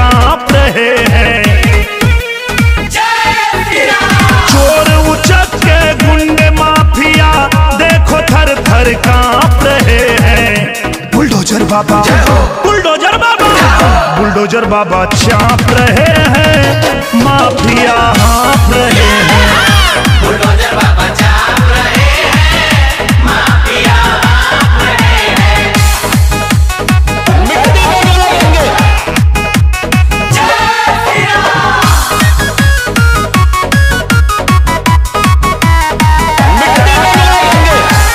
कांप रहे हैं। चोर उचक के गुंडे माफिया देखो थर थर कांप रहे हैं। बुलडोजर बाबा, बुलडोजर बाबा, बुलडोजर बाबा चाप रहे हैं, माफिया हाँफ रहे